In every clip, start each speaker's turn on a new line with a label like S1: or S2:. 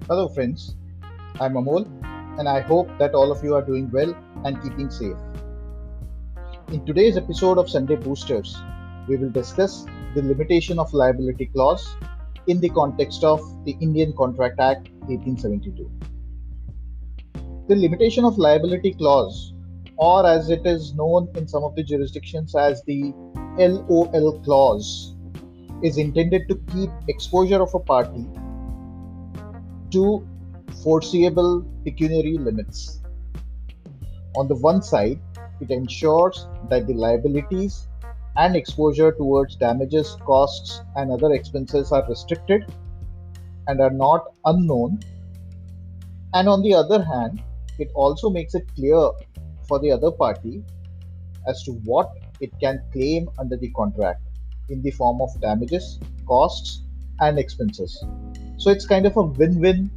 S1: Hello, friends. I'm Amol, and I hope that all of you are doing well and keeping safe. In today's episode of Sunday Boosters, we will discuss the limitation of liability clause in the context of the Indian Contract Act 1872. The limitation of liability clause, or as it is known in some of the jurisdictions as the LOL clause, is intended to keep exposure of a party to foreseeable pecuniary limits. On the one side, it ensures that the liabilities and exposure towards damages, costs, and other expenses are restricted and are not unknown. And on the other hand, it also makes it clear for the other party as to what it can claim under the contract in the form of damages, costs, and expenses. So it's kind of a win win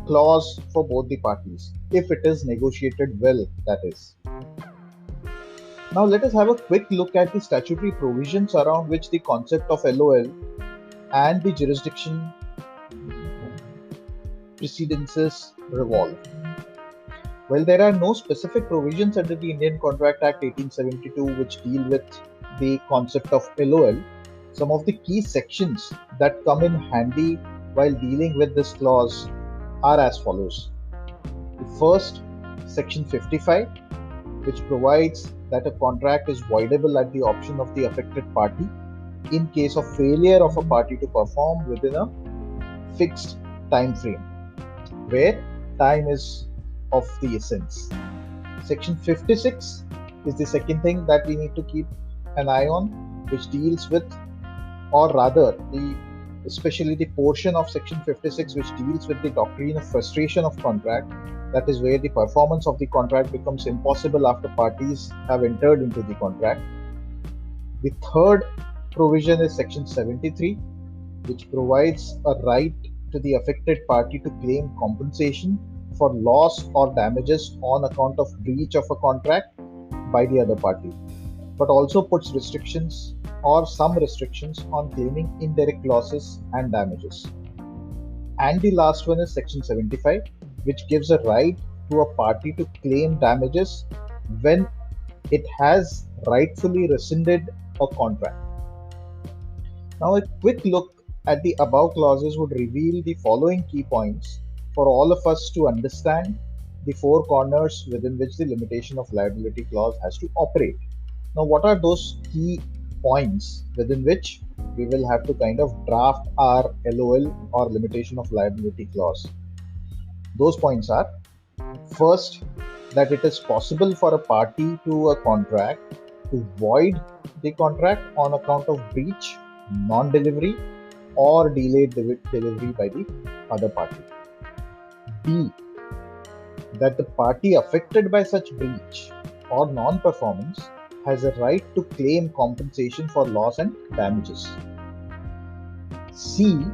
S1: clause for both the parties if it is negotiated well, that is. Now let us have a quick look at the statutory provisions around which the concept of LOL and the jurisdiction precedences revolve. While there are no specific provisions under the Indian Contract Act 1872 which deal with the concept of LOL, some of the key sections that come in handy while dealing with this clause are as follows. The first, section 55, which provides that a contract is voidable at the option of the affected party in case of failure of a party to perform within a fixed time frame, where time is of the essence. Section 56 is the second thing that we need to keep an eye on, which deals with, or rather, especially the portion of section 56 which deals with the doctrine of frustration of contract. That is where the performance of the contract becomes impossible after parties have entered into the contract. The third provision is section 73, which provides a right to the affected party to claim compensation for loss or damages on account of breach of a contract by the other party, but also puts restrictions or some restrictions on claiming indirect losses and damages. And the last one is section 75, which gives a right to a party to claim damages when it has rightfully rescinded a contract. Now, a quick look at the above clauses would reveal the following key points for all of us to understand the four corners within which the limitation of liability clause has to operate. Now, what are those key points within which we will have to kind of draft our LOL or limitation of liability clause? Those points are: first, that it is possible for a party to a contract to void the contract on account of breach, non-delivery, or delayed delivery by the other party. B, that the party affected by such breach or non-performance has a right to claim compensation for loss and damages. C,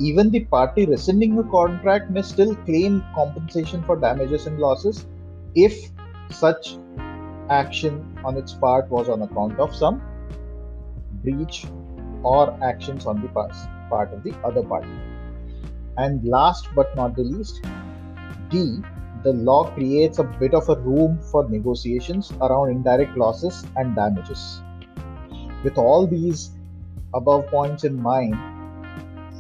S1: even the party rescinding a contract may still claim compensation for damages and losses if such action on its part was on account of some breach or actions on the part of the other party. And last but not the least, D, the law creates a bit of a room for negotiations around indirect losses and damages. With all these above points in mind,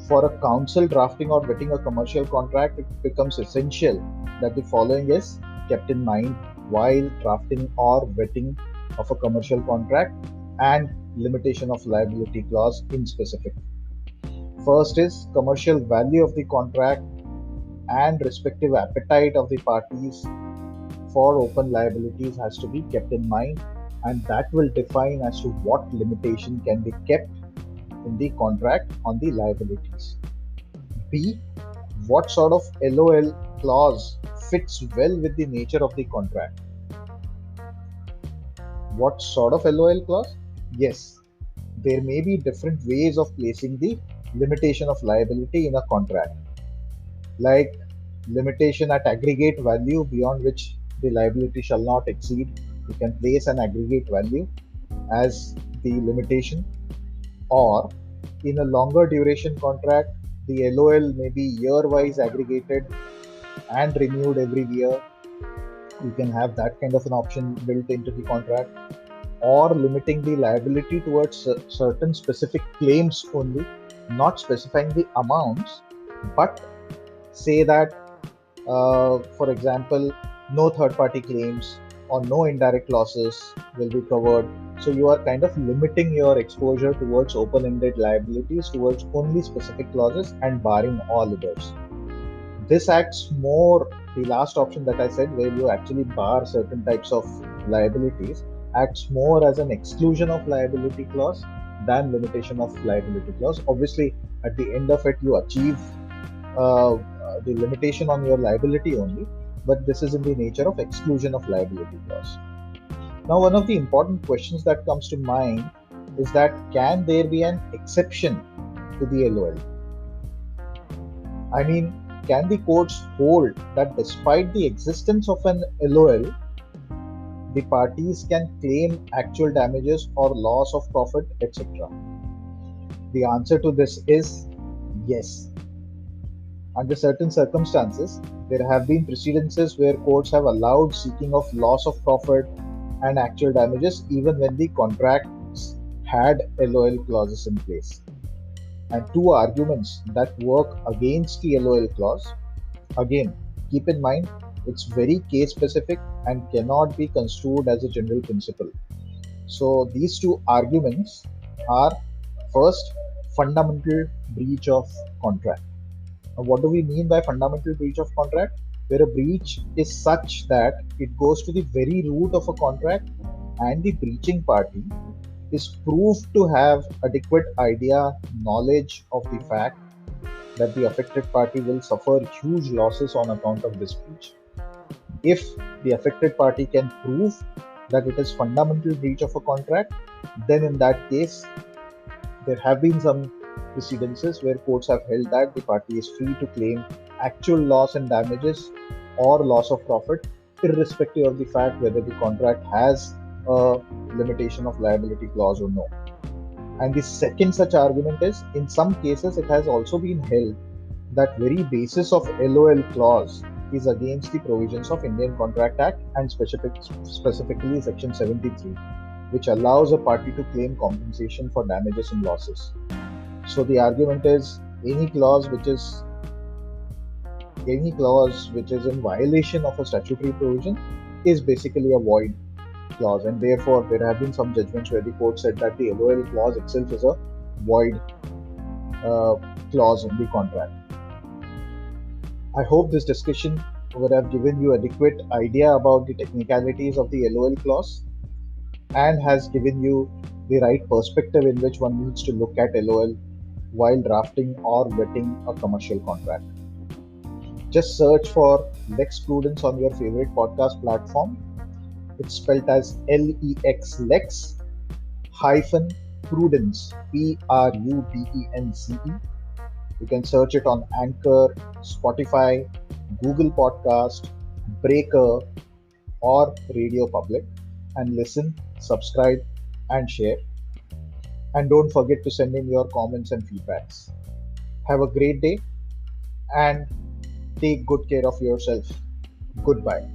S1: for a counsel drafting or vetting a commercial contract, it becomes essential that the following is kept in mind while drafting or vetting of a commercial contract and limitation of liability clause in specific. First is commercial value of the contract and respective appetite of the parties for open liabilities has to be kept in mind, and that will define as to what limitation can be kept in the contract on the liabilities. B, what sort of LOL clause fits well with the nature of the contract. What sort of LOL clause? Yes, there may be different ways of placing the limitation of liability in a contract, like limitation at aggregate value beyond which the liability shall not exceed. You can place an aggregate value as the limitation, or in a longer duration contract, the LOL may be year-wise aggregated and renewed every year. You can have that kind of an option built into the contract, or limiting the liability towards certain specific claims only, not specifying the amounts, but say that, for example, no third party claims or no indirect losses will be covered. So you are kind of limiting your exposure towards open ended liabilities towards only specific clauses and barring all others. This acts more, the last option that I said, where you actually bar certain types of liabilities, acts more as an exclusion of liability clause than limitation of liability clause. Obviously, at the end of it, you achieve the limitation on your liability only, but this is in the nature of exclusion of liability clause. Now, one of the important questions that comes to mind is that can there be an exception to the LOL? I mean, can the courts hold that despite the existence of an LOL, the parties can claim actual damages or loss of profit, etc.? The answer to this is yes. Under certain circumstances, there have been precedences where courts have allowed seeking of loss of profit and actual damages even when the contracts had LOL clauses in place. And two arguments that work against the LOL clause. Again, keep in mind it's very case specific and cannot be construed as a general principle. So these two arguments are: first, fundamental breach of contract. Now, what do we mean by fundamental breach of contract? Where a breach is such that it goes to the very root of a contract and the breaching party is proved to have adequate idea, knowledge of the fact that the affected party will suffer huge losses on account of this breach. If the affected party can prove that it is fundamental breach of a contract, then in that case, there have been some precedences where courts have held that the party is free to claim actual loss and damages or loss of profit, irrespective of the fact whether the contract has a limitation of liability clause or no. And the second such argument is, in some cases, it has also been held that very basis of LOL clause is against the provisions of Indian Contract Act and specifically Section 73, which allows a party to claim compensation for damages and losses. So the argument is any clause which is in violation of a statutory provision is basically a void clause, and therefore there have been some judgments where the court said that the LOL clause itself is a void clause in the contract. I hope this discussion would have given you adequate idea about the technicalities of the LOL clause and has given you the right perspective in which one needs to look at LOL while drafting or vetting a commercial contract. Just search for Lex Prudence on your favorite podcast platform. It's spelled as LEX, Lex hyphen Prudence, PRUDENCE. You can search it on Anchor, Spotify, Google Podcast, Breaker, or Radio Public, and listen, subscribe, and share. And don't forget to send in your comments and feedbacks. Have a great day and take good care of yourself. Goodbye.